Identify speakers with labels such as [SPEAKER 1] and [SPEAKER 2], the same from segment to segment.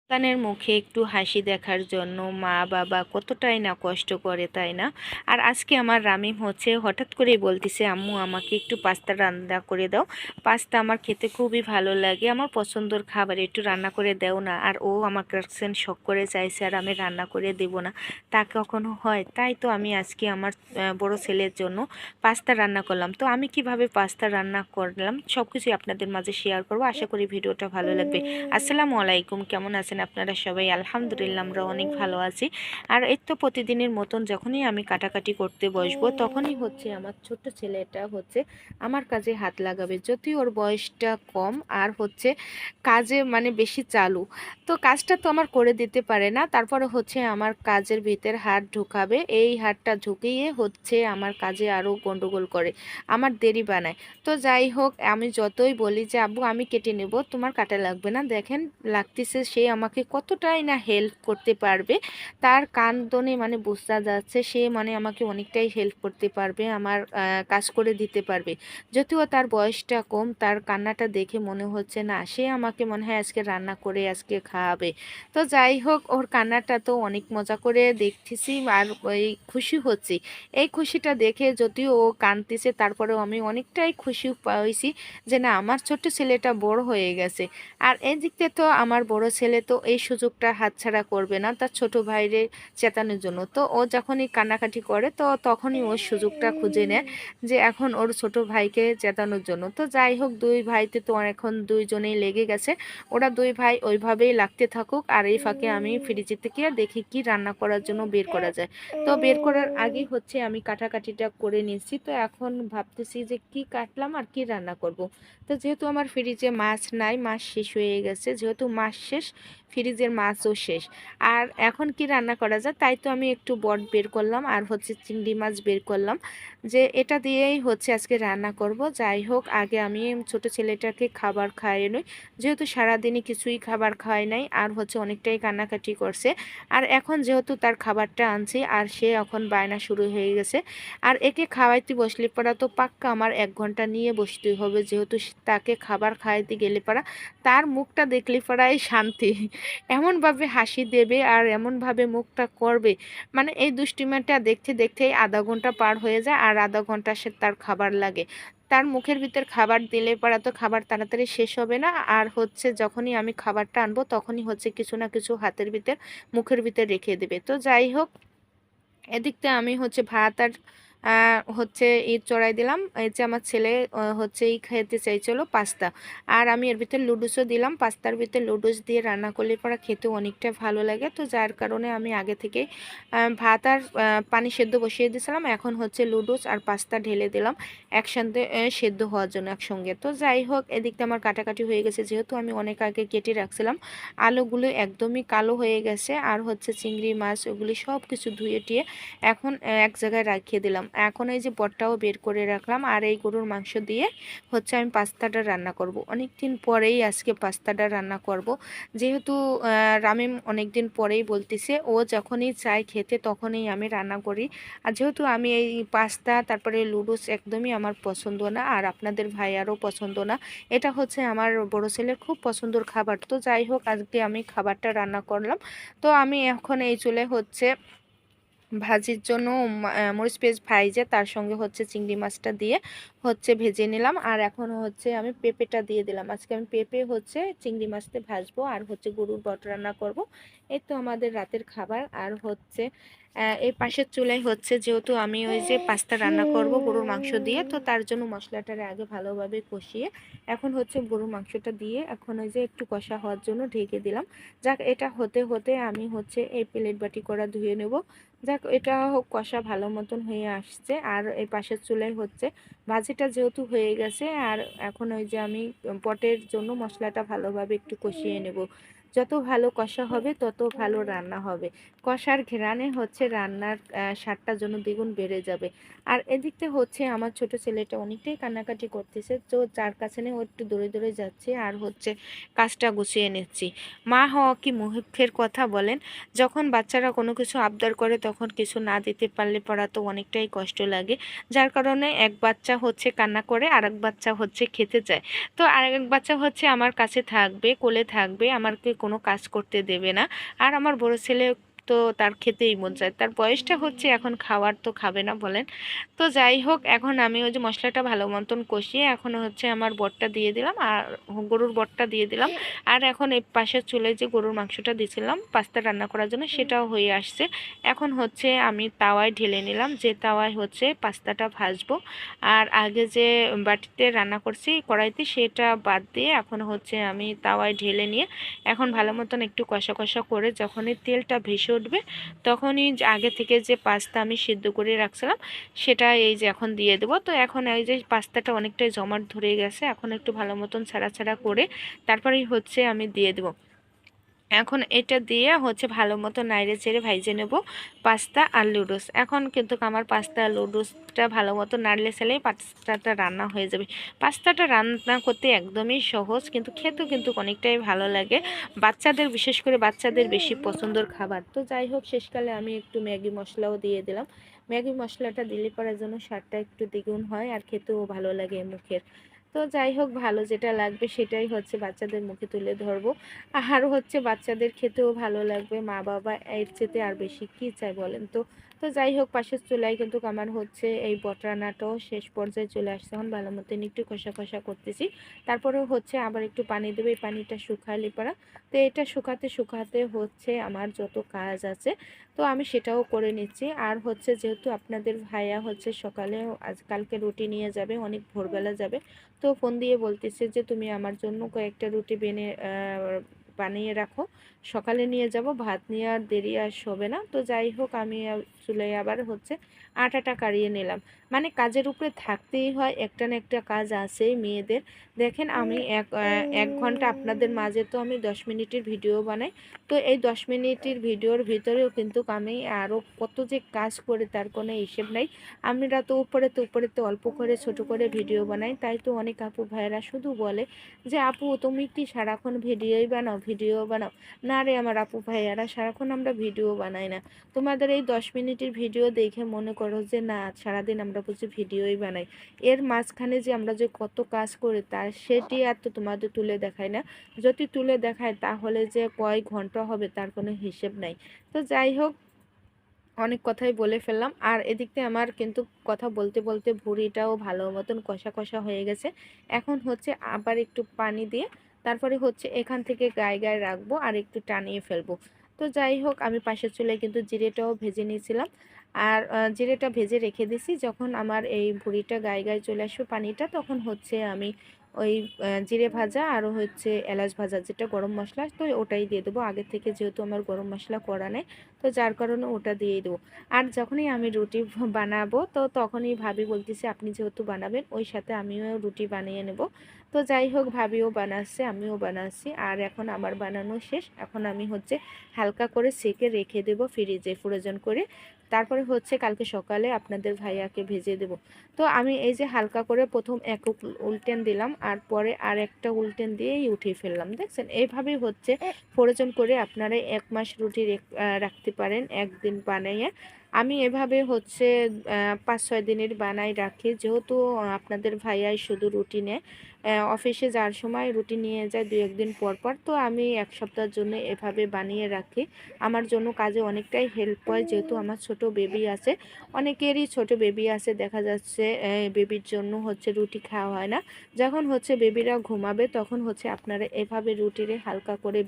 [SPEAKER 1] সন্তানের মুখে একটু হাসি দেখার জন্য মা বাবা কতটাই না কষ্ট করে, তাই না? আর আজকে আমার রামিম হচ্ছে হঠাৎ করেই বলতেছে, আম্মু আমাকে একটু পাস্তা রান্না করে দাও। পাস্তা আমার খেতে খুবই ভালো লাগে, আমার পছন্দের খাবার, একটু রান্না করে দাও না। আর ও আমার কাছে শখ করে চাইছে আর আমি রান্না করে দেব না, তা কখনো হয়? তাই তো আমি আজকে আমার বড় ছেলের জন্য পাস্তা রান্না করলাম। তো আমি কিভাবে পাস্তা রান্না করলাম সব কিছুই আপনাদের মাঝে শেয়ার করবো। আশা করি ভিডিওটা ভালো লাগবে। আসসালামু আলাইকুম, কেমন আছেন আপনারা সবাই? আলহামদুলিল্লাহ আমরা অনেক ভালো আছি। আর এই তো প্রতিদিনের মতন যখনই আমি কাটাকাটি করতে বসবো তখনই হচ্ছে আমার ছোট্ট ছেলেটা হচ্ছে আমার কাজে হাত লাগাবে, যদি ওর বয়সটা কম আর হচ্ছে কাজে মানে বেশি চালু, তো কাজটা তো আমার করে দিতে পারে না, তারপরে হচ্ছে আমার কাজের ভিতর হাত ঢুকাবে, এই হাতটা ঢুকিয়ে হচ্ছে আমার কাজে আরও গন্ডগোল করে, আমার দেরি বানায়। তো যাই হোক, আমি যতই বলি যে আব্বু আমি কেটে নেব, তোমার কাটা লাগবে না, দেখেন লাগতেছে, সে আমাকে কতটাই না হেল্প করতে পারবে, তার কান্দনে মানে বোঝা যাচ্ছে সে মানে আমাকে অনেকটাই হেল্প করতে পারবে, আমার কাজ করে দিতে পারবে। যদিও তার বয়সটা কম, তার কান্নাটা দেখে মনে হচ্ছে না সে আমাকে মনে হয় আজকে রান্না করে আজকে খাওয়াবে। তো যাই হোক, ওর কান্নাটা তো অনেক মজা করে দেখতেছি আর ওই খুশি হচ্ছি। এই খুশিটা দেখে যদিও ও কাঁদতেছে, তারপরেও আমি অনেকটাই খুশি পাইছি যে না আমার ছোট্ট ছেলেটা বড় হয়ে গেছে। আর এই দিক থেকে তো আমার বড় ছেলে তো এই সুযোগটা হাতছাড়া করবে না তার ছোট ভাইরে চেতানোর জন্য। তো ও যখনই কান্নাকাটি করে তো তখনই ওর সুযোগটা খুঁজে নেয় যে এখন ওর ছোট ভাইকে চেতানোর জন্য। তো যাই হোক, দুই ভাইতে তো এখন দুইজনেই লেগে গেছে, ওরা দুই ভাই ওইভাবেই লাগতে থাকুক। আর এই ফাঁকে আমি ফ্রিজে থেকে দেখি কি রান্না করার জন্য বের করা যায়। তো বের করার আগে হচ্ছে আমি কাটাকাটিটা করে নিয়েছি, তো এখন ভাবতেছি যে কি কাটলাম আর কি রান্না করব। তো যেহেতু আমার ফ্রিজে মাছ নাই, মাছ শেষ হয়ে গেছে, যেহেতু মাছ শেষ ফ্রিজের মাছও শেষ, আর এখন কি রান্না করা যায়, তাই তো আমি একটু বট বের করলাম আর হচ্ছে চিংড়ি মাছ বের করলাম, যে এটা দিয়েই হচ্ছে আজকে রান্না করব। যাই হোক, আগে আমি ছোট ছেলেটাকে খাবার খাইয়ে নই, যেহেতু সারাদিনই কিছুই খাবার খাওয়াই নাই আর হচ্ছে অনেকটাই কান্নাকাটি করছে। আর এখন যেহেতু তার খাবারটা আনছি আর সে এখন বায়না শুরু হয়ে গেছে, আর একে খাওয়াইতে বসলে পড়া তো পাক্কা আমার 1 ঘন্টা নিয়ে বসতে হবে, যেহেতু তাকে খাবার খাওয়াইতে গেলে পড়া তার মুখটা দেখলে পড়াই শান্তি, এমনভাবে হাসি দেবে আর এমনভাবে মুখটা করবে, মানে এই দুষ্টিমাটা দেখতে দেখতেই আধা ঘন্টা পার হয়ে যায় আর আধা ঘন্টা সে তার খাবার লাগে। তার মুখের ভিতর খাবার দিলে পড়া তো খাবার তাড়াতাড়ি শেষ হবে না, আর হচ্ছে যখনই আমি খাবারটা আনবো তখনই হচ্ছে কিছু না কিছু হাতের ভিতর মুখের ভিতর রেখে দেবে। তো যাই হোক, এদিকটা আমি হচ্ছে ভাত আর হচ্ছে ঈদ চড়াই দিলাম। এই যে আমার ছেলে হচ্ছে এই খেতে চাইছিল পাস্তা, আর আমি এর ভিতরে লুডুসও দিলাম, পাস্তার ভিতরে লুডুস দিয়ে রান্না করলে পরে খেতে অনেকটা ভালো লাগে। তো যার কারণে আমি আগে থেকে ভাত আর পানি সেদ্ধ বসিয়ে দিয়েছিলাম, এখন হচ্ছে লুডুস আর পাস্তা ঢেলে দিলাম একসাথে সেদ্ধ হওয়ার জন্য একসঙ্গে। তো যাই হোক, এদিকটা আমার কাটাকাটি হয়ে গেছে, যেহেতু আমি অনেক আগে কেটে রাখছিলাম, আলুগুলো একদমই কালো হয়ে গেছে, আর হচ্ছে চিংড়ি মাছ ওগুলি সব কিছু ধুয়ে টিয়ে এখন এক জায়গায় রাখিয়ে দিলাম। এখন এই যে বটটাও বের করে রাখলাম, আর এই গরুর মাংস দিয়ে হচ্ছে আমি পাস্তাটা রান্না করব। অনেক দিন পরেই আজকে পাস্তাটা রান্না করব, যেহেতু রামিম অনেক দিন পরেই বলতেছে, ও যখনই চায় খেতে তখনই আমি রান্না করি। আর যেহেতু আমি এই পাস্তা তারপরে লুডুস একদমই আমার পছন্দ না, আর আপনাদের ভাইয়ারও পছন্দ না, এটা হচ্ছে আমার বড় ছেলের খুব পছন্দের খাবার। তো যাই হোক, আজকে আমি খাবারটা রান্না করলাম। তো আমি এখন এই চুলে হচ্ছে ভাজির জন্য মরিচ পেঁয়াজ ভাইজে তার সঙ্গে হচ্ছে চিংড়ি মাছটা দিয়ে হচ্ছে ভেজে নিলাম, আর এখন হচ্ছে আমি পেঁপেটা দিয়ে দিলাম। আজকে আমি পেঁপে হচ্ছে চিংড়ি মাছতে ভাজবো আর হচ্ছে গরুর বট রান্না করব। এই তো আমাদের রাতের খাবার। আর হচ্ছে এই পাশের চুলায় হচ্ছে, যেহেতু আমি ওই যে পাস্তা রান্না করব গরুর মাংস দিয়ে, তো তার জন্য মশলাটারে আগে ভালোভাবে কষিয়ে এখন হচ্ছে গরুর মাংসটা দিয়ে এখন ওই যে একটু কষা হওয়ার জন্য ঢেকে দিলাম। যাক, এটা হতে হতে আমি হচ্ছে এই প্লেট বাটি করা ধুয়ে নেব। যাক, এটা কষা ভালো মতন হয়ে আসছে, আর এই পাশের চুলায় হচ্ছে ভাজিটা যেহেতু হয়ে গেছে, আর এখন ওই যে আমি পটের জন্য মশলাটা ভালোভাবে একটু কষিয়ে নেব। যত ভালো কষা হবে তত ভালো রান্না হবে, কষার ঘেরানে হচ্ছে রান্নার স্বাদটা যেন দ্বিগুণ বেড়ে যাবে। আর এদিকতে হচ্ছে আমার ছোট ছেলেটা অনেকটাই কান্নাকাটি করতেছে, তো যার কাছে নিয়ে ও একটু দৌড়ে দৌড়ে যাচ্ছে আর হচ্ছে কাজটা গুছিয়ে নিচ্ছি। মা হওয়া কি মুখের কথা বলেন, যখন বাচ্চারা কোনো কিছু আবদার করে তখন কিছু না দিতে পারলে পড়া তো অনেকটাই কষ্ট লাগে, যার কারণে এক বাচ্চা হচ্ছে কান্না করে আর এক বাচ্চা হচ্ছে খেতে চায়। তো আরেক বাচ্চা হচ্ছে আমার কাছে থাকবে, কোলে থাকবে, আমাকে কোনো কাজ করতে দেবে না। আর আমার বড় ছেলে তো তার খেতেই মন চায়, তার বয়সটা হচ্ছে এখন, খাওয়ার তো খাবে না বলেন। তো যাই হোক, এখন আমি ওই যে মশলাটা ভালো মতন কষিয়ে এখন হচ্ছে আমার বটটা দিয়ে দিলাম, আর গরুর বটটা দিয়ে দিলাম। আর এখন এই পাশের চুলায় যে গরুর মাংসটা দিয়েছিলাম পাস্তা রান্না করার জন্য, সেটাও হয়ে আসছে। এখন হচ্ছে আমি তাওয়ায় ঢেলে নিলাম, যে তাওয়ায় হচ্ছে পাস্তাটা ভাজবো। আর আগে যে বাটিতে রান্না করছি কড়াইতে, সেটা বাদ দিয়ে এখন হচ্ছে আমি তাওয়ায় ঢেলে নিয়ে এখন ভালো মতন একটু কষা কষা করে যখনই তেলটা ভেসে উঠবে, তখনই আগে থেকে যে পাস্তা আমি সিদ্ধ করে রাখছিলাম সেটা এই যে এখন দিয়ে দেবো। তো এখন এই যে পাস্তাটা অনেকটাই জমাট ধরে গেছে, এখন একটু ভালো মতন ছাড়া ছাড়া করে তারপরেই হচ্ছে আমি দিয়ে দেবো। এখন এটা দিয়ে হচ্ছে ভালো মতো নাড়ে চেড়ে ভাইজে নেব পাস্তা আর লুডুস। এখন কিন্তু আমার পাস্তা আর লুডুসটা ভালো মতো নাড়লে চালেই পাস্তাটা রান্না হয়ে যাবে। পাস্তাটা রান্না করতে একদমই সহজ, কিন্তু খেতেও কিন্তু অনেকটাই ভালো লাগে। বাচ্চাদের, বিশেষ করে বাচ্চাদের বেশি পছন্দের খাবার। তো যাই হোক, শেষকালে আমি একটু ম্যাগি মশলাও দিয়ে দিলাম। ম্যাগি মশলাটা দিলে পরে জন্য স্বাদটা একটু দ্বিগুণ হয় আর খেতেও ভালো লাগে মুখের। তো যাই হোক, ভালো যেটা লাগবে সেটাই হচ্ছে বাচ্চাদের মুখে তুলে ধরবো। আর হচ্ছে বাচ্চাদের খেতেও ভালো লাগবে, মা বাবা এর চেতে আর বেশি কি চাই বলেন তো। তো যাই হোক, পাশের চুলায় কিন্তু আমার হচ্ছে এই বটরানাটাও শেষ পর্যায়ে চলে আসছে। এখন ভালো মতন একটু কষা কষা করতেছি, তারপরেও হচ্ছে আবার একটু পানি দেবে, এই পানিটা শুকালে পড়া। তো এটা শুকাতে শুকাতে হচ্ছে আমার যত কাজ আছে, তো আমি সেটাও করে নিচ্ছি। আর হচ্ছে যেহেতু আপনাদের ভাইয়া হচ্ছে সকালে আজকালকে রুটি নিয়ে যাবে, অনেক ভোরবেলা যাবে, তো ফোন দিয়ে বলতেছে যে তুমি আমার জন্য কয়েকটা রুটি বানিয়ে রাখো, সকালে নিয়ে যাব, ভাত নিয়ে আর দেরি আর হবে না। তো যাই হোক, আমি চুলায় আবার হচ্ছে আটাটা কাড়িয়ে নিলাম। মানে কাজের উপরে থাকতেই হয়, একটা না একটা কাজ আছেই মেয়েদের। দেখেন, আমি এক ঘন্টা আপনাদের মাঝে তো আমি 10 মিনিটের ভিডিও বানাই। তো এই 10 মিনিটের ভিডিওর ভিতরেও কিন্তু আমি আরও কত যে কাজ করে তার কোনো হিসেব নাই। আমরা তো উপরেতে অল্প করে ছোট করে ভিডিও বানাই, তাই তো অনেক আপু ভাইয়েরা শুধু বলে যে আপু তুমি কি সারাক্ষণ ভিডিওই বানাও, ভিডিও বানাও। না রে আমার আপু ভাইয়ারা, সারাক্ষণ আমরা ভিডিও বানাই না। তোমাদের এই 10 মিনিটের ভিডিও দেখে মনে করো যে না, সারাদিন আমরা বুঝি ভিডিওই বানাই। এর মাঝখানে যে আমরা যে কত কাজ করি তার সেটি আর তো তোমাদের তুলে দেখায় না। যদি তুলে দেখায় তাহলে যে কয় ঘন্টা হবে তার কোনো হিসেব নাই। তো যাই হোক, অনেক কথাই বলে ফেললাম। আর এদিক থেকে আমার কিন্তু কথা বলতে বলতে ভুঁড়িটাও ভালো মতন কষা কষা হয়ে গেছে। এখন হচ্ছে আবার একটু পানি দিয়ে তারপরে হচ্ছে এখান থেকে গায়ে গায়ে রাখবো আর একটু টানিয়ে ফেলবো। তো যাই হোক, আমি পাশের চুলায় কিন্তু জিরেটাও ভেজে নিয়েছিলাম। আর জিরেটা ভেজে রেখে দিছি, যখন আমার এই ভুঁড়িটা গায়ে গায়ে চলে আসবে পানিটা, তখন হচ্ছে আমি ওই জিরে ভাজা আর হচ্ছে এলাচ ভাজা যেটা গরম মশলা, তো ওটাই দিয়ে দেবো। আগে থেকে যেহেতু আমার গরম মশলা করা নেই, তো যার কারণে ওটা দিয়ে দেবো। আর যখনই আমি রুটি বানাবো, তো তখনই ভাবি বলতেছে আপনি যেহেতু বানাবেন ওই সাথে আমিও রুটি বানিয়ে নেব। তো যাই হোক, ভাবিও বানাচ্ছে, আমিও বানাচ্ছি। আর এখন আমার বানানো শেষ, এখন আমি হচ্ছে হালকা করে সেকে রেখে দেব ফ্রিজে ফ্রোজেন করে। তারপরে হচ্ছে কালকে সকালে আপনাদের ভাইয়াকে ভেজে দেব। তো আমি এই যে হালকা করে প্রথম এক উল্টেন দিলাম, আর পরে আর একটা উল্টেন দিয়েই উঠিয়ে ফেললাম। দেখছেন, এইভাবেই হচ্ছে ফ্রোজেন করে আপনারা 1 মাস রুটি রাখতে পারেন একদিন বানাইয়ে। আমি এভাবে হচ্ছে 5-6 দিনের বানাই রাখি, যেহেতু আপনাদের ভাইয়াই শুধু রুটি নেয়, অফিসে যাওয়ার সময় রুটি নিয়ে যায় 2-1 দিন পর পর। তো আমি 1 সপ্তাহের জন্য এভাবে বানিয়ে রাখি, আমার জন্য কাজে অনেকটাই হেল্প হয়। যেহেতু আমার ছোট বেবি আছে, অনেকেরই ছোট বেবি আছে, দেখা যাচ্ছে বেবির জন্য হচ্ছে রুটি খাওয়া হয় না। যখন হচ্ছে বেবিরা ঘুমাবে তখন হচ্ছে আপনারা এভাবে রুটিরে হালকা করে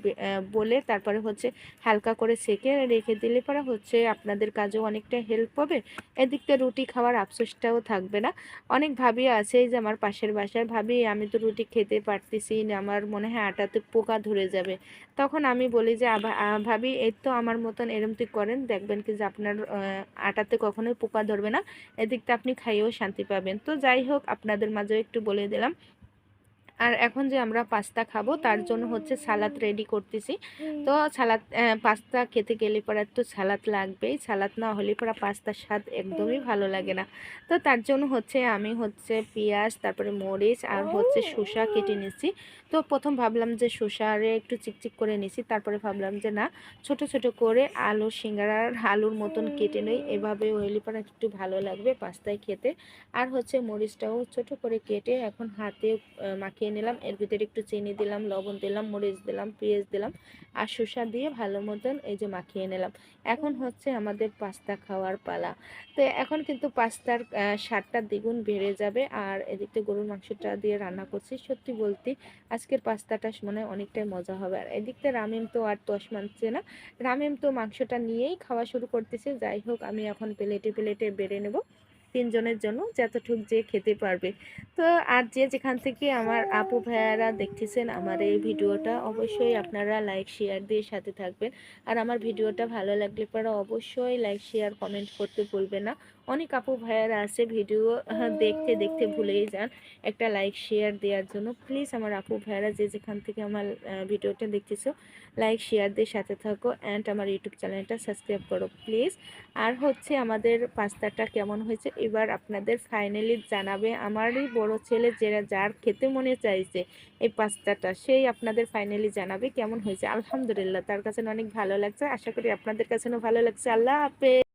[SPEAKER 1] বলে তারপরে হচ্ছে হালকা করে সেকে রেখে দিলে পরে হচ্ছে আপনাদের কাজেও অনেকটা হেল্প হবে। এদিকটা রুটি খাওয়ার আফসোসটাও থাকবে না। অনেক ভাবি আছে, এই যে আমার পাশের বাসার ভাবি, আমি তো রুটি খেতে পারতেছি না, আমার মনে হয় আটাতে পোকা ধরে যাবে। তখন আমি বলি যে ভাবি এই তো আমার মতন এরমতি করেন, দেখবেন কি যে আপনার আটাতে কখনোই পোকা ধরবে না, এদিকটা আপনি খাইয়েও শান্তি পাবেন। তো যাই হোক, আপনাদের মাঝেও একটু বলে দিলাম। আর এখন যে আমরা পাস্তা খাবো তার জন্য হচ্ছে সালাদ রেডি করতেছি। তো সালাদ, পাস্তা খেতে গেলে পরে তো সালাদ লাগবেই, সালাদ না হলে পরে পাস্তার স্বাদ একদমই ভালো লাগে না। তো তার জন্য হচ্ছে আমি হচ্ছে পেঁয়াজ, তারপরে মরিচ আর হচ্ছে শসা কেটে নিছি। তো প্রথম ভাবলাম যে শসারে একটু চিকচিক করে নিছি, তারপরে ভাবলাম যে না, ছোট ছোট করে আলু সিঙ্গারার আলুর মতন কেটে নিই, এভাবে হইলে পরে একটু ভালো লাগবে পাস্তায় খেতে। আর হচ্ছে মরিচটাও ছোট করে কেটে এখন হাতে মাখিয়ে নিলাম। এর ভিতরে একটু চিনি দিলাম, লবণ দিলাম, মরিচ দিলাম, পেঁয়াজ দিলাম আর শসা দিয়ে ভালো মতন এই যে মাখিয়ে নিলাম। এখন হচ্ছে আমাদের পাস্তা খাওয়ার পালা। তো এখন কিন্তু পাস্তার স্বাদটা দ্বিগুণ বেড়ে যাবে। আর এদিকে গরুর মাংসটা দিয়ে রান্না করছি, সত্যি বলতে আজকের পাস্তাটা মনে হয় অনেকটাই মজা হবে। আর এদিকতে রামিম তো আর তস মানছে না, রামিম তো মাংসটা নিয়েই খাওয়া শুরু করতেছে। যাই হোক, আমি এখন প্লেটে প্লেটে বেড়ে নেব তিনজনের জন্য, যতটুক যে খেতে পারবে। তো আর যে যেখান থেকে আমার আপু ভাইয়ারা দেখতেছেন আমার এই ভিডিওটা, অবশ্যই আপনারা লাইক শেয়ার দিয়ে সাথে থাকবেন। আর আমার ভিডিওটা ভালো লাগলে পরে অবশ্যই লাইক শেয়ার কমেন্ট করতে ভুলবেন না। অনেক আপু ভাইয়ারা আছে ভিডিও দেখতে দেখতে ভুলেই যান একটা লাইক শেয়ার দেওয়ার জন্য। প্লিজ আমার আপু ভাইয়ারা যে যেখান থেকে আমার ভিডিওটা দেখতেছো, লাইক শেয়ার দিয়ে সাথে থাকো অ্যান্ড আমার ইউটিউব চ্যানেলটা সাবস্ক্রাইব করো প্লিজ। আর হচ্ছে আমাদের পাস্তাটা কেমন হয়েছে এবার আপনাদের ফাইনালি জানাবে। আমারই বড় ছেলে যার খেতে মনে চাইছে এই পাস্তাটা, সেই আপনাদের ফাইনালি জানাবে কেমন হয়েছে। আলহামদুলিল্লাহ, তার কাছে অনেক ভালো লাগছে, আশা করি আপনাদের কাছেও ভালো লাগছে। আল্লাহ হাফেজ।